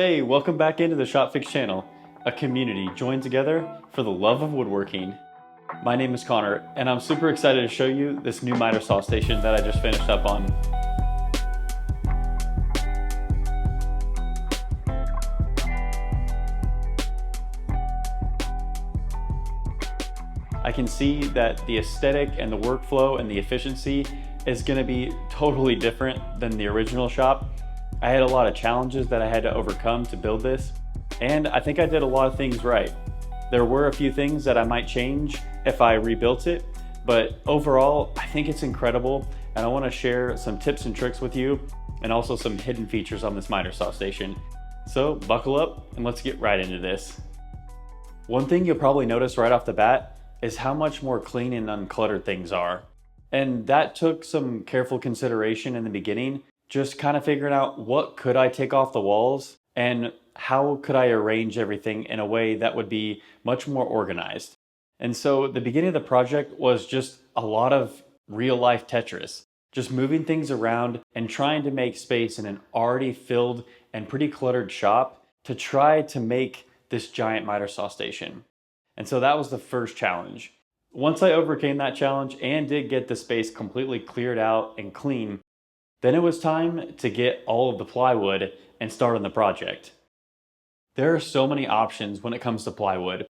Hey, welcome back into the Shopfix channel, a community joined together for the love of woodworking. My name is Connor, and I'm super excited to show you this new miter saw station that I just finished up on. I can see that the aesthetic and the workflow and the efficiency is going to be totally different than the original shop. I had a lot of challenges that I had to overcome to build this, and I think I did a lot of things right. There were a few things that I might change if I rebuilt it, but overall, I think it's incredible, and I want to share some tips and tricks with you, and also some hidden features on this miter saw station. So buckle up, and let's get right into this. One thing you'll probably notice right off the bat is how much more clean and uncluttered things are. And that took some careful consideration in the beginning, just kind of figuring out what could I take off the walls and how could I arrange everything in a way that would be much more organized. And so the beginning of the project was just a lot of real life Tetris, just moving things around and trying to make space in an already filled and pretty cluttered shop to try to make this giant miter saw station. And so that was the first challenge. Once I overcame that challenge and did get the space completely cleared out and clean, then it was time to get all of the plywood and start on the project. There are so many options when it comes to plywood,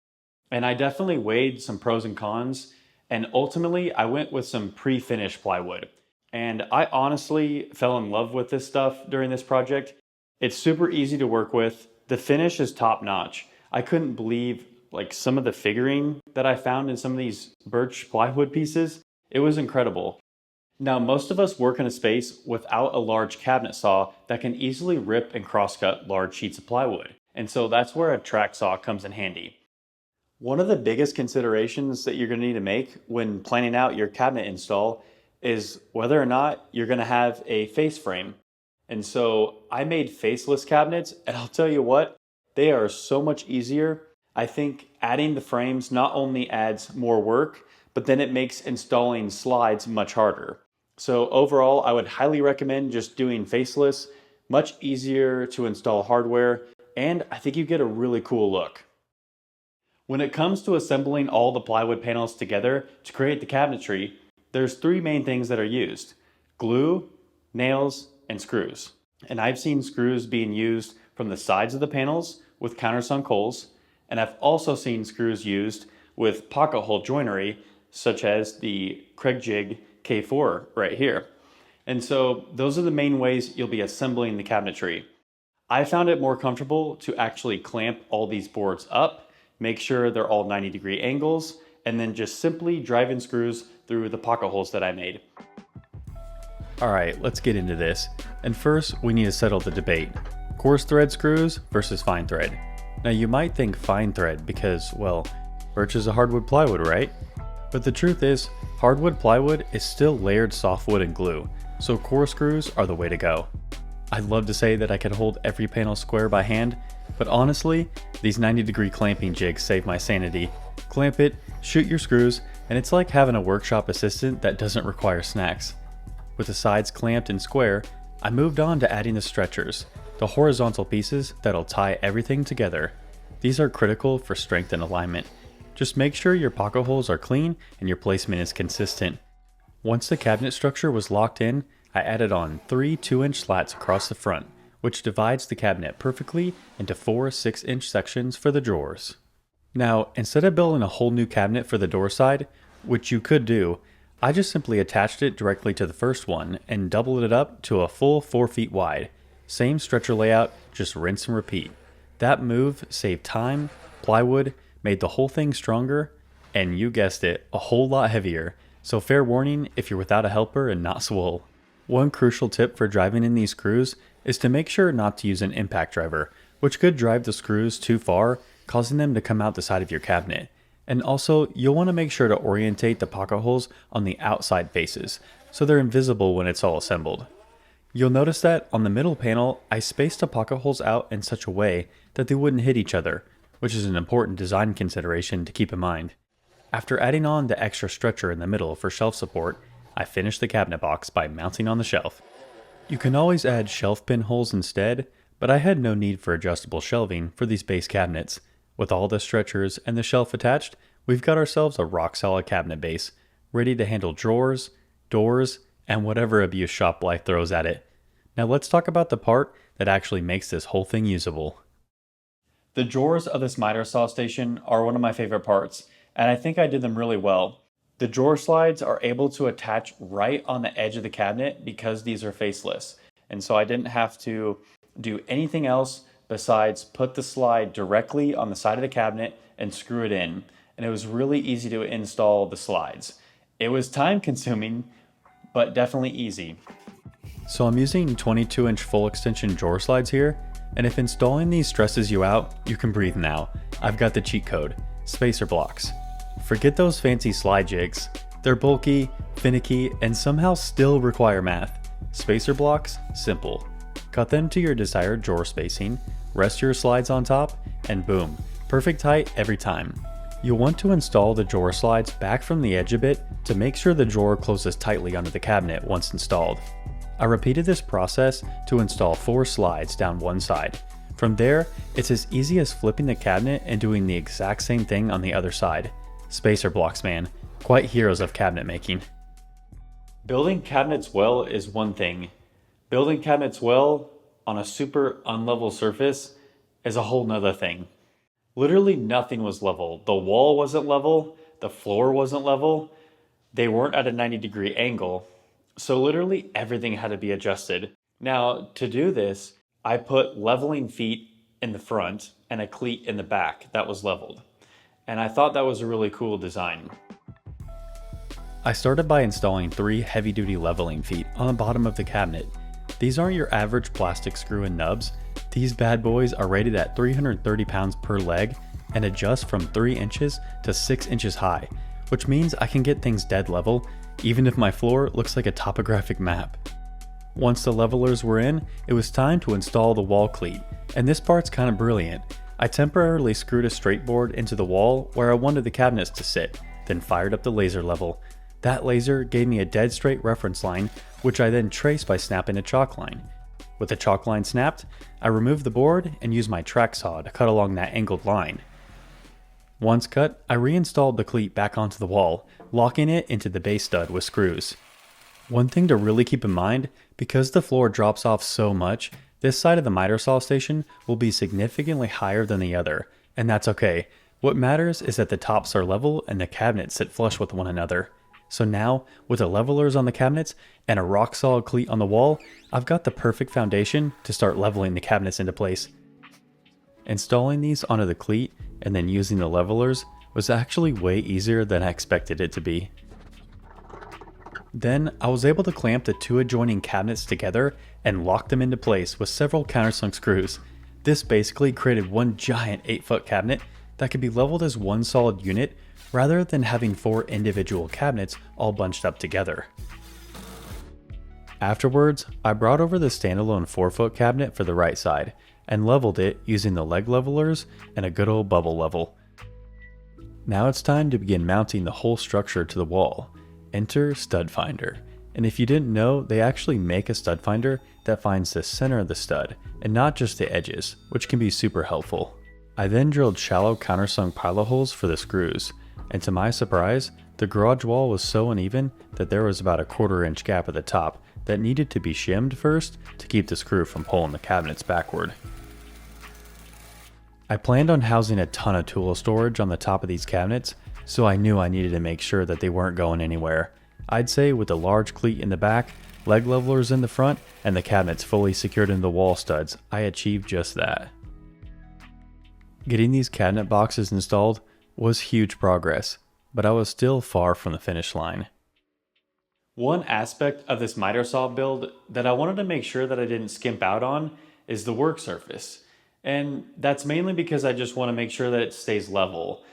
and I definitely weighed some pros and cons, and ultimately I went with some pre-finished plywood. And I honestly fell in love with this stuff during this project. It's super easy to work with. The finish is top notch. I couldn't believe some of the figuring that I found in some of these birch plywood pieces. It was incredible. Now, most of us work in a space without a large cabinet saw that can easily rip and crosscut large sheets of plywood. And so that's where a track saw comes in handy. One of the biggest considerations that you're going to need to make when planning out your cabinet install is whether or not you're going to have a face frame. And so I made faceless cabinets, and I'll tell you what, they are so much easier. I think adding the frames not only adds more work, but then it makes installing slides much harder. So overall, I would highly recommend just doing faceless, much easier to install hardware, and I think you get a really cool look. When it comes to assembling all the plywood panels together to create the cabinetry, there's three main things that are used: glue, nails, and screws. And I've seen screws being used from the sides of the panels with countersunk holes, and I've also seen screws used with pocket hole joinery, such as the Jig K4 right here. And so those are the main ways you'll be assembling the cabinetry. I found it more comfortable to actually clamp all these boards up, make sure they're all 90-degree angles, and then just simply drive in screws through the pocket holes that I made. All right, let's get into this. And first, we need to settle the debate: coarse thread screws versus fine thread. Now, you might think fine thread because, well, birch is a hardwood plywood, right? But the truth is, hardwood plywood is still layered softwood and glue, so coarse screws are the way to go. I'd love to say that I could hold every panel square by hand, but honestly, these 90-degree clamping jigs save my sanity. Clamp it, shoot your screws, and it's like having a workshop assistant that doesn't require snacks. With the sides clamped and square, I moved on to adding the stretchers, the horizontal pieces that'll tie everything together. These are critical for strength and alignment. Just make sure your pocket holes are clean and your placement is consistent. Once the cabinet structure was locked in, I added on 3 2-inch slats across the front, which divides the cabinet perfectly into 4 6-inch sections for the drawers. Now, instead of building a whole new cabinet for the door side, which you could do, I just simply attached it directly to the first one and doubled it up to a full 4 feet wide. Same stretcher layout, just rinse and repeat. That move saved time, plywood, made the whole thing stronger, and you guessed it, a whole lot heavier. So fair warning if you're without a helper and not swole. One crucial tip for driving in these screws is to make sure not to use an impact driver, which could drive the screws too far, causing them to come out the side of your cabinet. And also, you'll want to make sure to orientate the pocket holes on the outside faces, so they're invisible when it's all assembled. You'll notice that on the middle panel, I spaced the pocket holes out in such a way that they wouldn't hit each other, which is an important design consideration to keep in mind. After adding on the extra stretcher in the middle for shelf support, I finished the cabinet box by mounting on the shelf. You can always add shelf pin holes instead, But I had no need for adjustable shelving for these base cabinets. With all the stretchers and the shelf attached, we've got ourselves a rock-solid cabinet base, ready to handle drawers, doors, and whatever abuse shop life throws at it. Now let's talk about the part that actually makes this whole thing usable. The drawers of this miter saw station are one of my favorite parts, and I think I did them really well. The drawer slides are able to attach right on the edge of the cabinet because these are faceless, and so I didn't have to do anything else besides put the slide directly on the side of the cabinet and screw it in, and it was really easy to install the slides. It was time consuming, but definitely easy. So I'm using 22-inch full extension drawer slides here, and if installing these stresses you out, you can breathe now. I've got the cheat code, spacer blocks. Forget those fancy slide jigs. They're bulky, finicky, and somehow still require math. Spacer blocks, simple. Cut them to your desired drawer spacing, rest your slides on top, and boom, perfect height every time. You'll want to install the drawer slides back from the edge a bit to make sure the drawer closes tightly onto the cabinet once installed. I repeated this process to install 4 slides down one side. From there, it's as easy as flipping the cabinet and doing the exact same thing on the other side. Spacer blocks, man. Quite heroes of cabinet making. Building cabinets well is one thing. Building cabinets well on a super unlevel surface is a whole nother thing. Literally nothing was level. The wall wasn't level, the floor wasn't level, they weren't at a 90-degree angle. So literally everything had to be adjusted. Now, to do this, I put leveling feet in the front and a cleat in the back that was leveled. And I thought that was a really cool design. I started by installing 3 heavy-duty leveling feet on the bottom of the cabinet. These aren't your average plastic screw and nubs. These bad boys are rated at 330 pounds per leg and adjust from 3 inches to 6 inches high, which means I can get things dead level even if my floor looks like a topographic map. Once the levelers were in, it was time to install the wall cleat, and this part's kind of brilliant. I temporarily screwed a straight board into the wall where I wanted the cabinets to sit, then fired up the laser level. That laser gave me a dead straight reference line, which I then traced by snapping a chalk line. With the chalk line snapped, I removed the board and used my track saw to cut along that angled line. Once cut, I reinstalled the cleat back onto the wall, locking it into the base stud with screws. One thing to really keep in mind, because the floor drops off so much, this side of the miter saw station will be significantly higher than the other, and that's okay. What matters is that the tops are level and the cabinets sit flush with one another. So now, with the levelers on the cabinets and a rock solid cleat on the wall, I've got the perfect foundation to start leveling the cabinets into place. Installing these onto the cleat and then using the levelers was actually way easier than I expected it to be. Then I was able to clamp the 2 adjoining cabinets together and lock them into place with several countersunk screws. This basically created one giant 8-foot cabinet that could be leveled as one solid unit rather than having 4 individual cabinets all bunched up together. Afterwards, I brought over the standalone 4-foot cabinet for the right side and leveled it using the leg levelers and a good old bubble level. Now it's time to begin mounting the whole structure to the wall. Enter Stud Finder. And if you didn't know, they actually make a stud finder that finds the center of the stud and not just the edges, which can be super helpful. I then drilled shallow countersunk pilot holes for the screws, and to my surprise, the garage wall was so uneven that there was about a 1/4 inch gap at the top that needed to be shimmed first to keep the screw from pulling the cabinets backward. I planned on housing a ton of tool storage on the top of these cabinets, so I knew I needed to make sure that they weren't going anywhere. I'd say with a large cleat in the back, leg levelers in the front, and the cabinets fully secured into the wall studs, I achieved just that. Getting these cabinet boxes installed was huge progress, but I was still far from the finish line. One aspect of this miter saw build that I wanted to make sure that I didn't skimp out on is the work surface. And that's mainly because I just want to make sure that it stays level.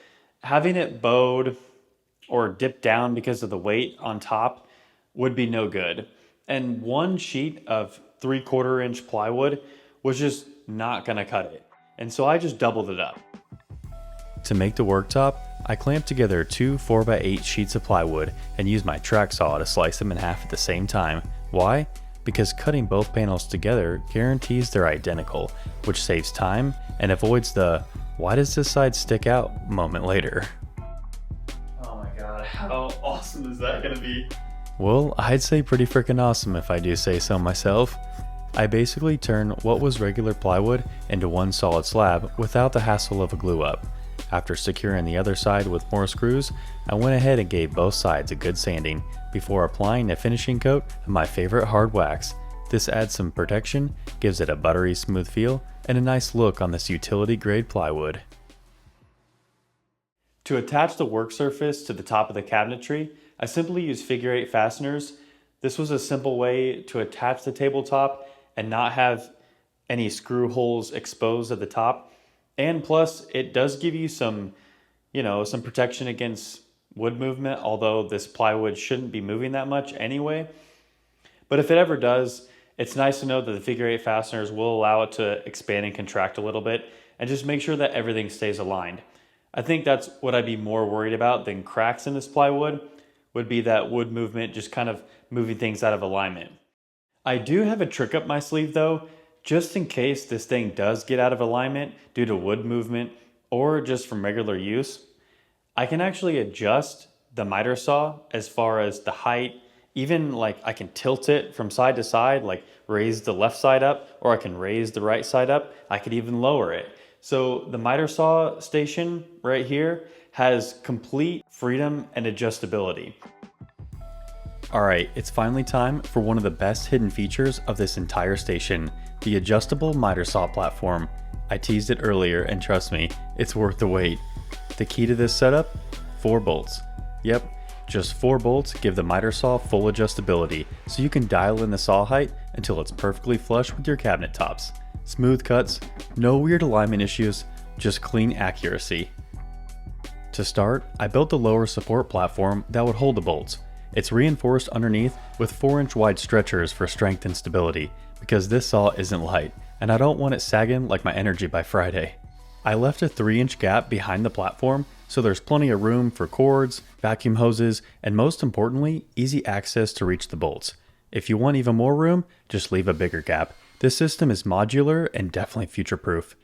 Having it bowed or dipped down because of the weight on top would be no good. And one sheet of 3/4 inch plywood was just not going to cut it. And so I just doubled it up. To make the worktop, I clamped together 2 4x8 sheets of plywood and used my track saw to slice them in half at the same time. Why? because cutting both panels together guarantees they're identical, which saves time and avoids the "why does this side stick out" moment later. Oh my god, how awesome is that gonna be? Well, I'd say pretty freaking awesome if I do say so myself. I basically turned what was regular plywood into one solid slab without the hassle of a glue up. After securing the other side with more screws, I went ahead and gave both sides a good sanding before applying a finishing coat of my favorite hard wax. This adds some protection, gives it a buttery smooth feel, and a nice look on this utility grade plywood. To attach the work surface to the top of the cabinetry, I simply used figure 8 fasteners. This was a simple way to attach the tabletop and not have any screw holes exposed at the top. And plus, it does give you some protection against wood movement, although this plywood shouldn't be moving that much anyway. But if it ever does, it's nice to know that the figure 8 fasteners will allow it to expand and contract a little bit and just make sure that everything stays aligned. I think that's what I'd be more worried about than cracks in this plywood, would be that wood movement just kind of moving things out of alignment. I do have a trick up my sleeve though, just in case this thing does get out of alignment due to wood movement or just from regular use. I can actually adjust the miter saw as far as the height, even like I can tilt it from side to side, like raise the left side up, or I can raise the right side up. I could even lower it. So the miter saw station right here has complete freedom and adjustability. Alright, it's finally time for one of the best hidden features of this entire station, the adjustable miter saw platform. I teased it earlier and trust me, it's worth the wait. The key to this setup? 4 bolts. Yep, just 4 bolts give the miter saw full adjustability, so you can dial in the saw height until it's perfectly flush with your cabinet tops. Smooth cuts, no weird alignment issues, just clean accuracy. To start, I built the lower support platform that would hold the bolts. It's reinforced underneath with 4-inch wide stretchers for strength and stability, because this saw isn't light, and I don't want it sagging like my energy by Friday. I left a 3-inch gap behind the platform, so there's plenty of room for cords, vacuum hoses, and most importantly, easy access to reach the bolts. If you want even more room, just leave a bigger gap. This system is modular and definitely future-proof.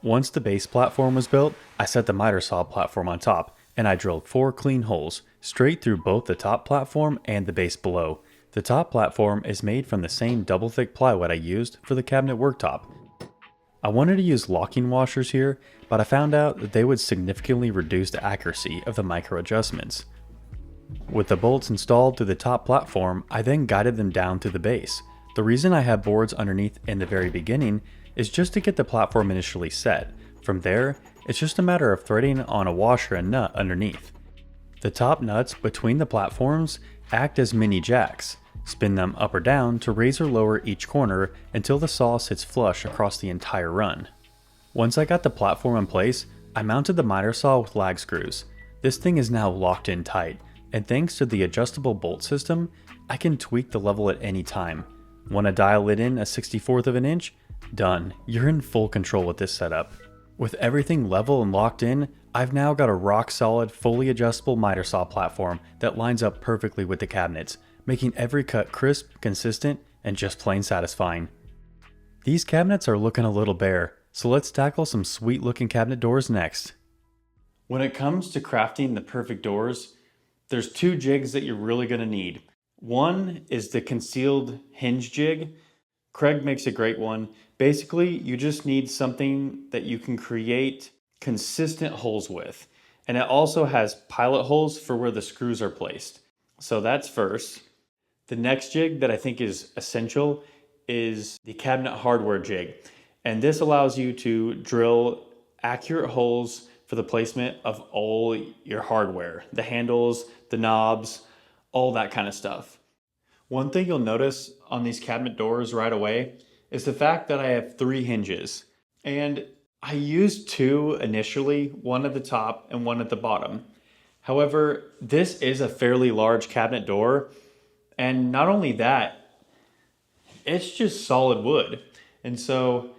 Once the base platform was built, I set the miter saw platform on top, and I drilled 4 clean holes, straight through both the top platform and the base below. The top platform is made from the same double thick plywood I used for the cabinet worktop. I wanted to use locking washers here, but I found out that they would significantly reduce the accuracy of the micro adjustments. With the bolts installed to the top platform, I then guided them down to the base. The reason I have boards underneath in the very beginning is just to get the platform initially set. From there, it's just a matter of threading on a washer and nut underneath. The top nuts between the platforms act as mini jacks. Spin them up or down to raise or lower each corner until the saw sits flush across the entire run. Once I got the platform in place, I mounted the miter saw with lag screws. This thing is now locked in tight, and thanks to the adjustable bolt system, I can tweak the level at any time. Want to dial it in a 1/64 of an inch? Done. You're in full control with this setup. With everything level and locked in, I've now got a rock solid, fully adjustable miter saw platform that lines up perfectly with the cabinets, making every cut crisp, consistent, and just plain satisfying. These cabinets are looking a little bare, so let's tackle some sweet looking cabinet doors next. When it comes to crafting the perfect doors, there's 2 jigs that you're really going to need. One is the concealed hinge jig. Craig makes a great one. Basically, you just need something that you can create consistent holes with. And it also has pilot holes for where the screws are placed. So that's first. The next jig that I think is essential is the cabinet hardware jig. And this allows you to drill accurate holes for the placement of all your hardware, the handles, the knobs, all that kind of stuff. One thing you'll notice on these cabinet doors right away is the fact that I have 3 hinges. And I used 2 initially, one at the top and one at the bottom. However, this is a fairly large cabinet door, and not only that, it's just solid wood. And so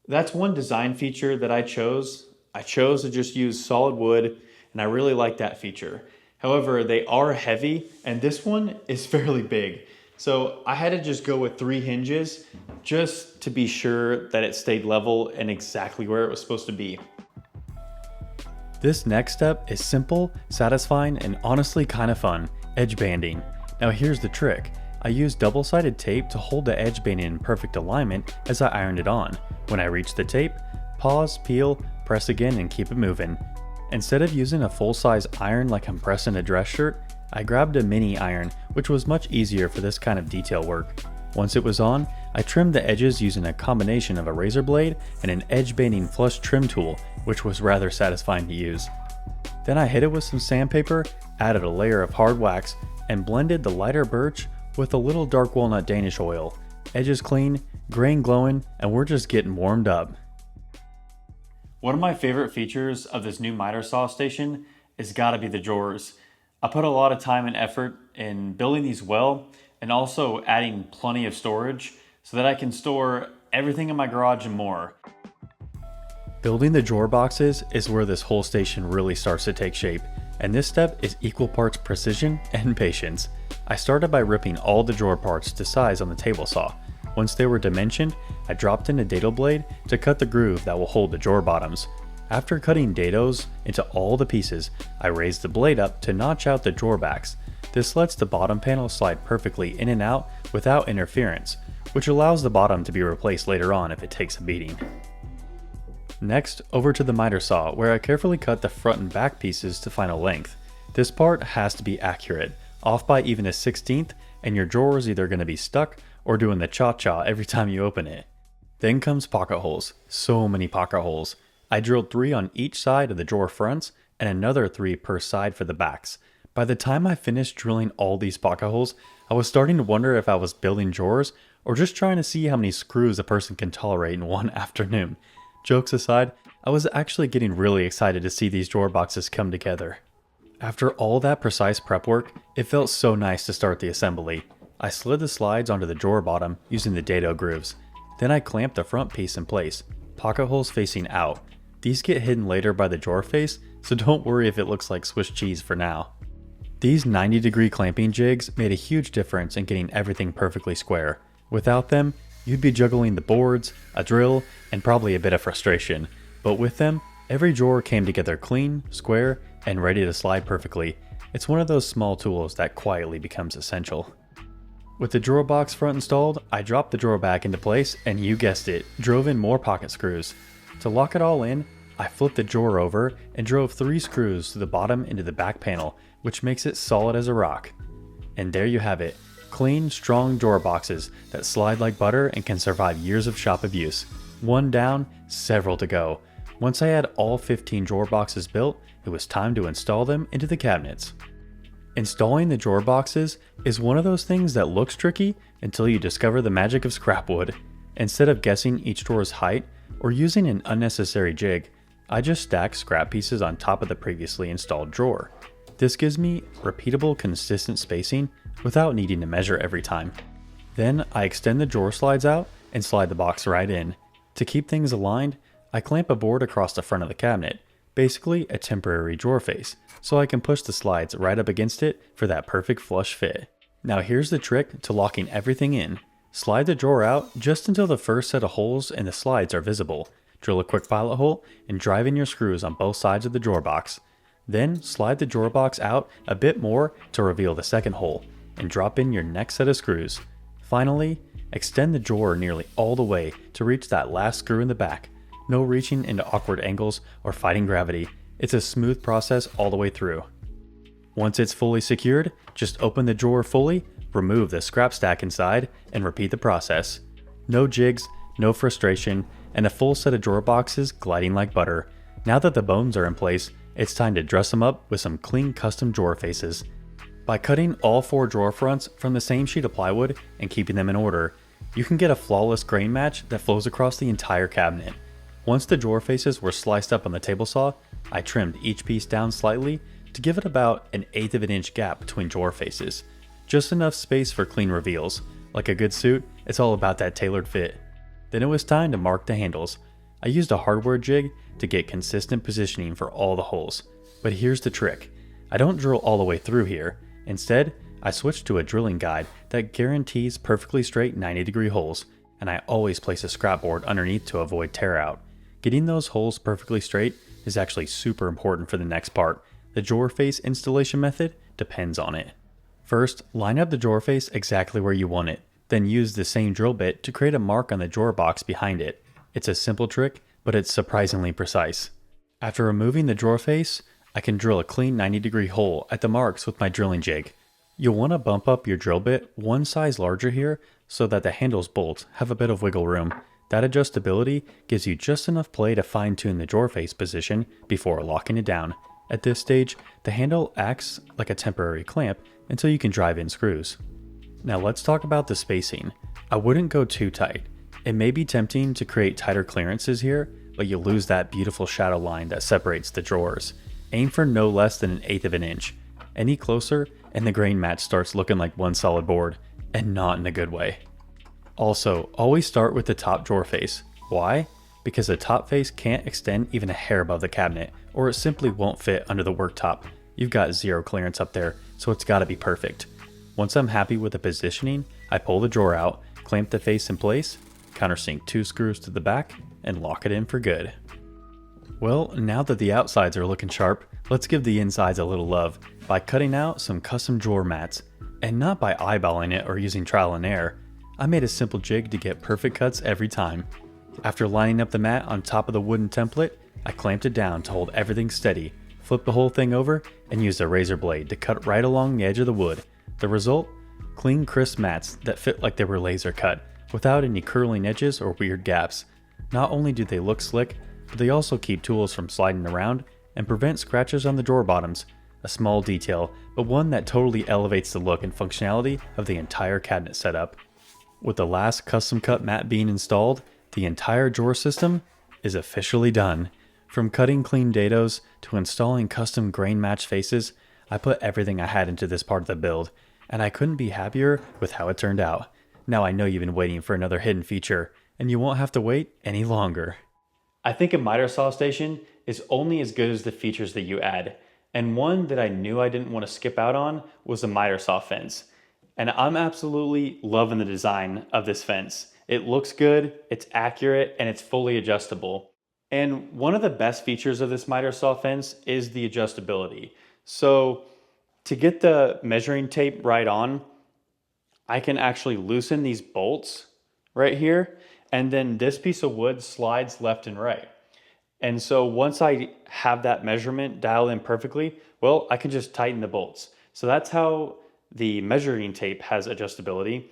that's one design feature that I chose. I chose to just use solid wood, and I really like that feature. However, they are heavy, and this one is fairly big. So I had to just go with 3 hinges just to be sure that it stayed level and exactly where it was supposed to be. This next step is simple, satisfying, and honestly kind of fun: edge banding. Now here's the trick. I used double-sided tape to hold the edge banding in perfect alignment as I ironed it on. When I reach the tape, pause, peel, press again, and keep it moving. Instead of using a full-size iron like I'm pressing a dress shirt, I grabbed a mini iron, which was much easier for this kind of detail work. Once it was on, I trimmed the edges using a combination of a razor blade and an edge banding flush trim tool, which was rather satisfying to use. Then I hit it with some sandpaper, added a layer of hard wax, and blended the lighter birch with a little dark walnut Danish oil. Edges clean, grain glowing, and we're just getting warmed up. One of my favorite features of this new miter saw station is gotta be the drawers. I put a lot of time and effort in building these well, and also adding plenty of storage so that I can store everything in my garage and more. Building the drawer boxes is where this whole station really starts to take shape, and this step is equal parts precision and patience. I started by ripping all the drawer parts to size on the table saw. Once they were dimensioned, I dropped in a dado blade to cut the groove that will hold the drawer bottoms. After cutting dados into all the pieces, I raised the blade up to notch out the drawer backs. This lets the bottom panel slide perfectly in and out without interference, which allows the bottom to be replaced later on if it takes a beating. Next, over to the miter saw, where I carefully cut the front and back pieces to final length. This part has to be accurate, off by even a 1/16, and your drawer is either going to be stuck or doing the cha-cha every time you open it. Then comes pocket holes. So many pocket holes. I drilled 3 on each side of the drawer fronts and another 3 per side for the backs. By the time I finished drilling all these pocket holes, I was starting to wonder if I was building drawers or just trying to see how many screws a person can tolerate in one afternoon. Jokes aside, I was actually getting really excited to see these drawer boxes come together. After all that precise prep work, it felt so nice to start the assembly. I slid the slides onto the drawer bottom using the dado grooves. Then I clamped the front piece in place, pocket holes facing out. These get hidden later by the drawer face, so don't worry if it looks like Swiss cheese for now. These 90-degree clamping jigs made a huge difference in getting everything perfectly square. Without them, you'd be juggling the boards, a drill, and probably a bit of frustration. But with them, every drawer came together clean, square, and ready to slide perfectly. It's one of those small tools that quietly becomes essential. With the drawer box front installed, I dropped the drawer back into place and you guessed it, drove in more pocket screws. To lock it all in, I flipped the drawer over and drove 3 screws to the bottom into the back panel, which makes it solid as a rock. And there you have it. Clean, strong drawer boxes that slide like butter and can survive years of shop abuse. One down, several to go. Once I had all 15 drawer boxes built, it was time to install them into the cabinets. Installing the drawer boxes is one of those things that looks tricky until you discover the magic of scrap wood. Instead of guessing each drawer's height or using an unnecessary jig, I just stack scrap pieces on top of the previously installed drawer. This gives me repeatable, consistent spacing without needing to measure every time. Then I extend the drawer slides out and slide the box right in. To keep things aligned, I clamp a board across the front of the cabinet, basically a temporary drawer face, so I can push the slides right up against it for that perfect flush fit. Now here's the trick to locking everything in. Slide the drawer out just until the first set of holes in the slides are visible. Drill a quick pilot hole and drive in your screws on both sides of the drawer box. Then slide the drawer box out a bit more to reveal the second hole, and drop in your next set of screws. Finally, extend the drawer nearly all the way to reach that last screw in the back. No reaching into awkward angles or fighting gravity. It's a smooth process all the way through. Once it's fully secured, just open the drawer fully, remove the scrap stack inside, and repeat the process. No jigs, no frustration, and a full set of drawer boxes gliding like butter. Now that the bones are in place, it's time to dress them up with some clean custom drawer faces. By cutting all 4 drawer fronts from the same sheet of plywood and keeping them in order, you can get a flawless grain match that flows across the entire cabinet. Once the drawer faces were sliced up on the table saw, I trimmed each piece down slightly to give it about an 1/8 of an inch gap between drawer faces. Just enough space for clean reveals. Like a good suit, it's all about that tailored fit. Then it was time to mark the handles. I used a hardware jig to get consistent positioning for all the holes. But here's the trick. I don't drill all the way through here. Instead, I switched to a drilling guide that guarantees perfectly straight 90-degree holes, and I always place a scrap board underneath to avoid tear out. Getting those holes perfectly straight is actually super important for the next part. The drawer face installation method depends on it. First, line up the drawer face exactly where you want it, then use the same drill bit to create a mark on the drawer box behind it. It's a simple trick, but it's surprisingly precise. After removing the drawer face, I can drill a clean 90-degree hole at the marks with my drilling jig. You'll want to bump up your drill bit one size larger here so that the handle's bolts have a bit of wiggle room. That adjustability gives you just enough play to fine-tune the drawer face position before locking it down. At this stage, the handle acts like a temporary clamp until you can drive in screws. Now let's talk about the spacing. I wouldn't go too tight. It may be tempting to create tighter clearances here, but you'll lose that beautiful shadow line that separates the drawers. Aim for no less than 1/8 of an inch. Any closer and the grain match starts looking like one solid board, and not in a good way. Also, always start with the top drawer face. Why? Because the top face can't extend even a hair above the cabinet, or it simply won't fit under the worktop. You've got zero clearance up there, so it's gotta be perfect. Once I'm happy with the positioning, I pull the drawer out, clamp the face in place, countersink 2 screws to the back, and lock it in for good. Well, now that the outsides are looking sharp, let's give the insides a little love by cutting out some custom drawer mats. And not by eyeballing it or using trial and error. I made a simple jig to get perfect cuts every time. After lining up the mat on top of the wooden template, I clamped it down to hold everything steady, flipped the whole thing over, and used a razor blade to cut right along the edge of the wood. The result? Clean, crisp mats that fit like they were laser cut, without any curling edges or weird gaps. Not only do they look slick, but they also keep tools from sliding around and prevent scratches on the drawer bottoms. A small detail, but one that totally elevates the look and functionality of the entire cabinet setup. With the last custom cut mat being installed, the entire drawer system is officially done. From cutting clean dados to installing custom grain match faces, I put everything I had into this part of the build, and I couldn't be happier with how it turned out. Now I know you've been waiting for another hidden feature, and you won't have to wait any longer. I think a miter saw station is only as good as the features that you add. And one that I knew I didn't want to skip out on was the miter saw fence. And I'm absolutely loving the design of this fence. It looks good, it's accurate, and it's fully adjustable. And one of the best features of this miter saw fence is the adjustability. So to get the measuring tape right on, I can actually loosen these bolts right here, and then this piece of wood slides left and right. And so once I have that measurement dialed in perfectly, well, I can just tighten the bolts. So that's how the measuring tape has adjustability,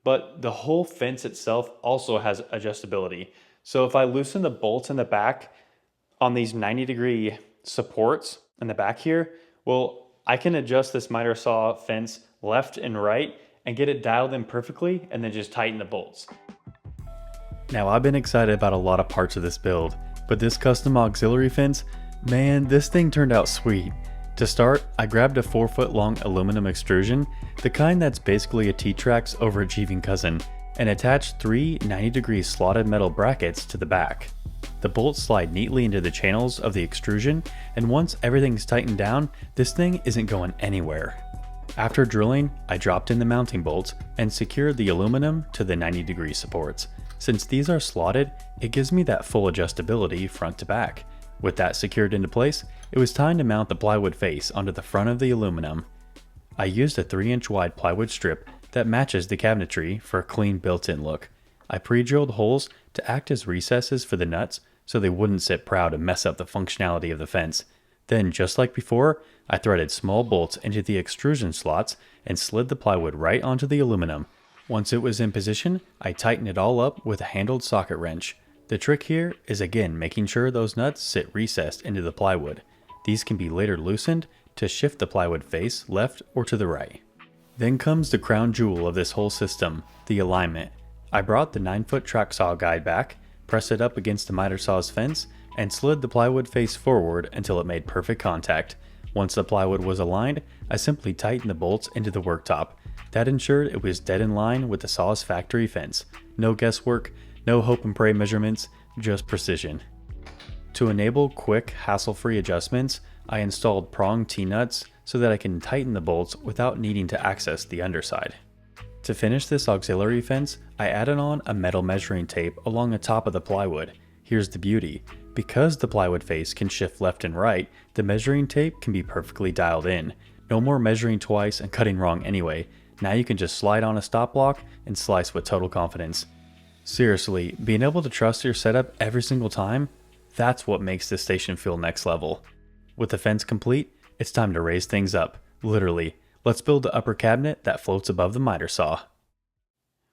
but the whole fence itself also has adjustability. So if I loosen the bolts in the back on these 90-degree supports in the back here, well, I can adjust this miter saw fence left and right and get it dialed in perfectly and then just tighten the bolts. Now, I've been excited about a lot of parts of this build, but this custom auxiliary fence, man, this thing turned out sweet. To start, I grabbed a 4-foot long aluminum extrusion, the kind that's basically a T-Track's overachieving cousin, and attached 3 90-degree slotted metal brackets to the back. The bolts slide neatly into the channels of the extrusion, and once everything's tightened down, this thing isn't going anywhere. After drilling, I dropped in the mounting bolts and secured the aluminum to the 90-degree supports. Since these are slotted, it gives me that full adjustability front to back. With that secured into place, it was time to mount the plywood face onto the front of the aluminum. I used a 3-inch wide plywood strip that matches the cabinetry for a clean built-in look. I pre-drilled holes to act as recesses for the nuts so they wouldn't sit proud and mess up the functionality of the fence. Then, just like before, I threaded small bolts into the extrusion slots and slid the plywood right onto the aluminum. Once it was in position, I tightened it all up with a handled socket wrench. The trick here is again making sure those nuts sit recessed into the plywood. These can be later loosened to shift the plywood face left or to the right. Then comes the crown jewel of this whole system, the alignment. I brought the 9-foot track saw guide back, pressed it up against the miter saw's fence, and slid the plywood face forward until it made perfect contact. Once the plywood was aligned, I simply tightened the bolts into the worktop. That ensured it was dead in line with the saw's factory fence. No guesswork, no hope and pray measurements, just precision. To enable quick, hassle-free adjustments, I installed prong T-nuts so that I can tighten the bolts without needing to access the underside. To finish this auxiliary fence, I added on a metal measuring tape along the top of the plywood. Here's the beauty. Because the plywood face can shift left and right, the measuring tape can be perfectly dialed in. No more measuring twice and cutting wrong anyway. Now you can just slide on a stop block and slice with total confidence. Seriously, being able to trust your setup every single time, that's what makes this station feel next level. With the fence complete, it's time to raise things up. Literally, let's build the upper cabinet that floats above the miter saw.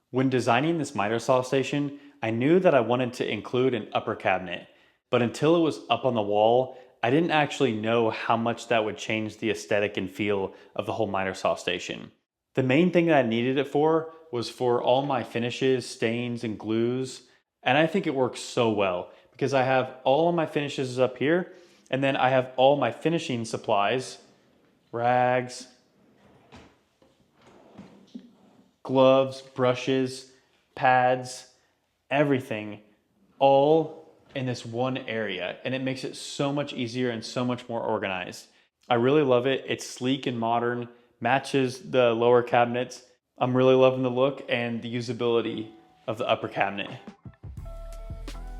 When designing this miter saw station, I knew that I wanted to include an upper cabinet, but until it was up on the wall, I didn't actually know how much that would change the aesthetic and feel of the whole miter saw station. The main thing that I needed it for was for all my finishes, stains, and glues, and I think it works so well because I have all of my finishes up here, and then I have all my finishing supplies, rags, gloves, brushes, pads, everything, all in this one area, and it makes it so much easier and so much more organized. I really love it. It's sleek and modern, matches the lower cabinets. I'm really loving the look and the usability of the upper cabinet.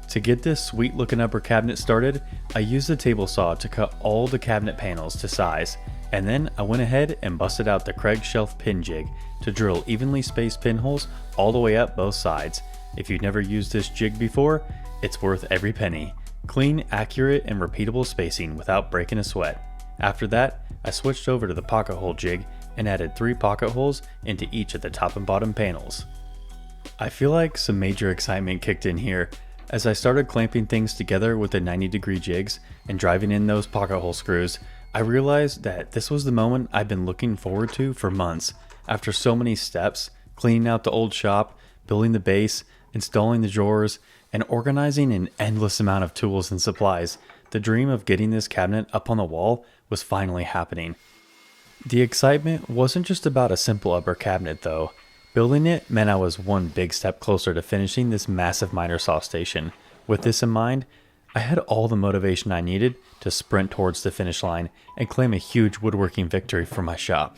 To get this sweet looking upper cabinet started, I used the table saw to cut all the cabinet panels to size, and then I went ahead and busted out the Craig shelf pin jig to drill evenly spaced pinholes all the way up both sides. If you've never used this jig before, it's worth every penny. Clean, accurate, and repeatable spacing without breaking a sweat. After that, I switched over to the pocket hole jig and added 3 pocket holes into each of the top and bottom panels. I feel like some major excitement kicked in here. As I started clamping things together with the 90-degree jigs and driving in those pocket hole screws, I realized that this was the moment I've been looking forward to for months. After so many steps, cleaning out the old shop, building the base, installing the drawers, and organizing an endless amount of tools and supplies, the dream of getting this cabinet up on the wall was finally happening. The excitement wasn't just about a simple upper cabinet though. Building it meant I was one big step closer to finishing this massive miter saw station. With this in mind, I had all the motivation I needed to sprint towards the finish line and claim a huge woodworking victory for my shop.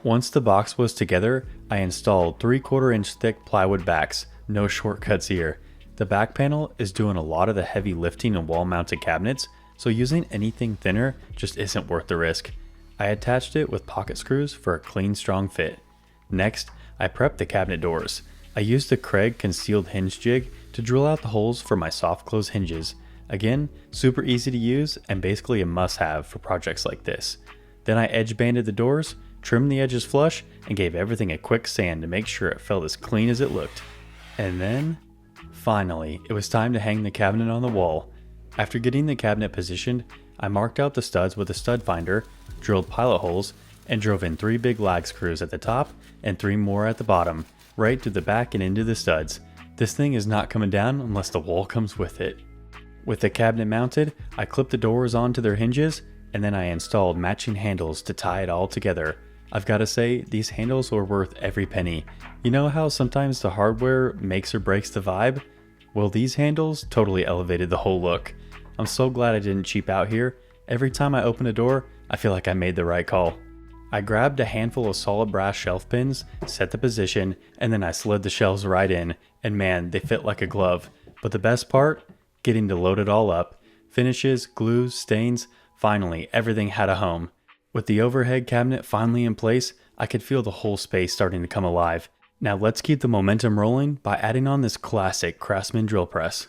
Once the box was together, I installed 3/4 inch thick plywood backs. No shortcuts here. The back panel is doing a lot of the heavy lifting in wall mounted cabinets, so using anything thinner just isn't worth the risk. I attached it with pocket screws for a clean, strong fit. Next, I prepped the cabinet doors. I used the Craig concealed hinge jig to drill out the holes for my soft close hinges. Again, super easy to use and basically a must-have for projects like this. Then I edge banded the doors, trimmed the edges flush, and gave everything a quick sand to make sure it felt as clean as it looked. And then, finally, it was time to hang the cabinet on the wall. After getting the cabinet positioned, I marked out the studs with a stud finder, drilled pilot holes, and drove in 3 big lag screws at the top and 3 more at the bottom, right to the back and into the studs. This thing is not coming down unless the wall comes with it. With the cabinet mounted, I clipped the doors onto their hinges, and then I installed matching handles to tie it all together. I've got to say, these handles were worth every penny. You know how sometimes the hardware makes or breaks the vibe? Well, these handles totally elevated the whole look. I'm so glad I didn't cheap out here. Every time I open a door, I feel like I made the right call. I grabbed a handful of solid brass shelf pins, set the position, and then I slid the shelves right in, and man, they fit like a glove. But the best part? Getting to load it all up. Finishes, glues, stains, finally everything had a home. With the overhead cabinet finally in place, I could feel the whole space starting to come alive. Now let's keep the momentum rolling by adding on this classic Craftsman drill press.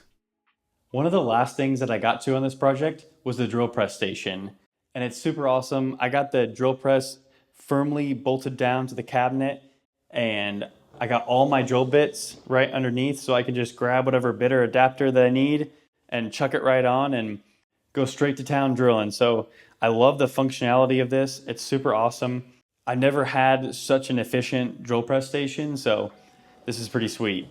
One of the last things that I got to on this project was the drill press station, and it's super awesome. I got the drill press firmly bolted down to the cabinet, and I got all my drill bits right underneath, so I can just grab whatever bit or adapter that I need and chuck it right on and go straight to town drilling. So I love the functionality of this. It's super awesome. I've never had such an efficient drill press station, so this is pretty sweet.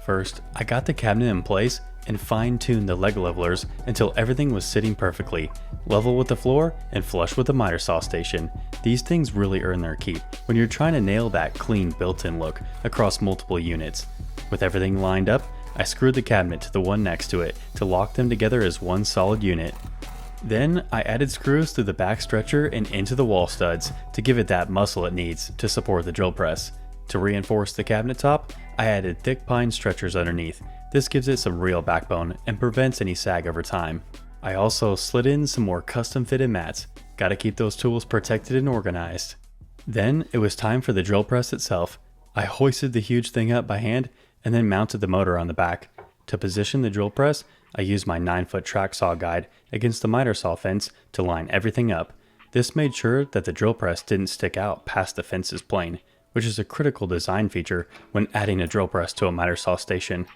First, I got the cabinet in place and fine-tuned the leg levelers until everything was sitting perfectly, level with the floor and flush with the miter saw station. These things really earn their keep when you're trying to nail that clean built-in look across multiple units. With everything lined up, I screwed the cabinet to the one next to it to lock them together as one solid unit. Then I added screws through the back stretcher and into the wall studs to give it that muscle it needs to support the drill press. To reinforce the cabinet top, I added thick pine stretchers underneath. This gives it some real backbone and prevents any sag over time. I also slid in some more custom fitted mats. Gotta keep those tools protected and organized. Then it was time for the drill press itself. I hoisted the huge thing up by hand and then mounted the motor on the back. To position the drill press, I used my 9-foot track saw guide against the miter saw fence to line everything up. This made sure that the drill press didn't stick out past the fence's plane, which is a critical design feature when adding a drill press to a miter saw station.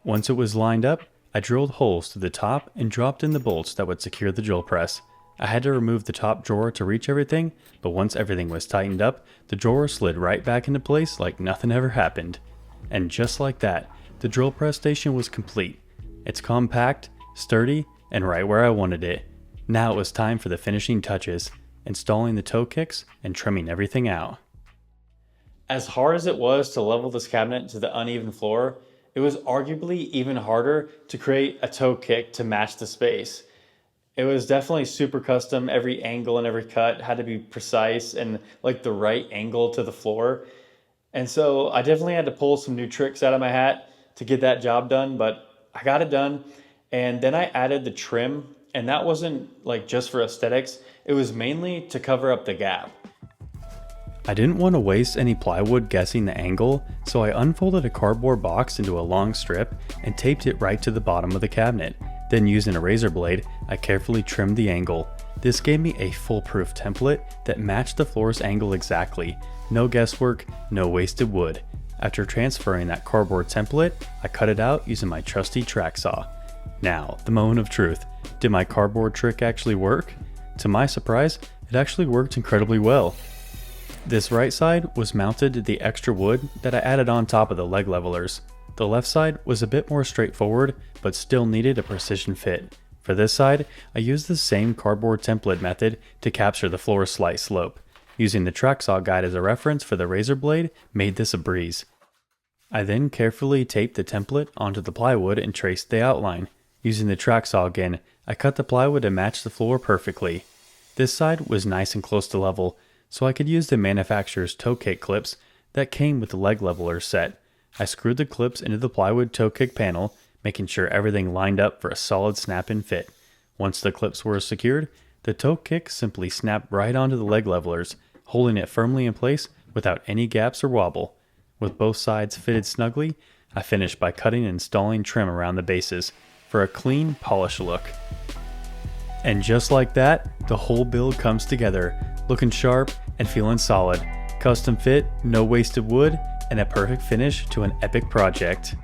Once it was lined up, I drilled holes through the top and dropped in the bolts that would secure the drill press. I had to remove the top drawer to reach everything, but once everything was tightened up, the drawer slid right back into place like nothing ever happened. And just like that, the drill press station was complete. It's compact, sturdy, and right where I wanted it. Now it was time for the finishing touches, installing the toe kicks and trimming everything out. As hard as it was to level this cabinet to the uneven floor, it was arguably even harder to create a toe kick to match the space. It was definitely super custom. Every angle and every cut had to be precise and like the right angle to the floor. And so I definitely had to pull some new tricks out of my hat to get that job done, but I got it done. And then I added the trim, and that wasn't like just for aesthetics. It was mainly to cover up the gap. I didn't want to waste any plywood guessing the angle, so I unfolded a cardboard box into a long strip and taped it right to the bottom of the cabinet. Then using a razor blade, I carefully trimmed the angle. This gave me a foolproof template that matched the floor's angle exactly. No guesswork, no wasted wood. After transferring that cardboard template, I cut it out using my trusty track saw. Now, the moment of truth. Did my cardboard trick actually work? To my surprise, it actually worked incredibly well. This right side was mounted to the extra wood that I added on top of the leg levelers. The left side was a bit more straightforward, but still needed a precision fit. For this side, I used the same cardboard template method to capture the floor's slight slope. Using the track saw guide as a reference for the razor blade made this a breeze. I then carefully taped the template onto the plywood and traced the outline. Using the track saw again, I cut the plywood to match the floor perfectly. This side was nice and close to level, so I could use the manufacturer's toe kick clips that came with the leg leveler set. I screwed the clips into the plywood toe kick panel, making sure everything lined up for a solid snap-in fit. Once the clips were secured, the toe kick simply snapped right onto the leg levelers, holding it firmly in place without any gaps or wobble. With both sides fitted snugly, I finished by cutting and installing trim around the bases for a clean, polished look. And just like that, the whole build comes together, looking sharp and feeling solid. Custom fit, no wasted wood, and a perfect finish to an epic project.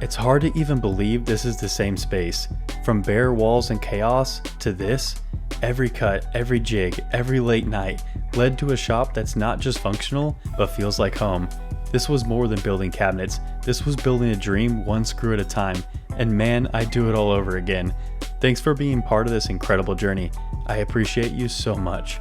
It's hard to even believe this is the same space. From bare walls and chaos to this, every cut, every jig, every late night led to a shop that's not just functional, but feels like home. This was more than building cabinets. This was building a dream one screw at a time. And man, I'd do it all over again. Thanks for being part of this incredible journey. I appreciate you so much.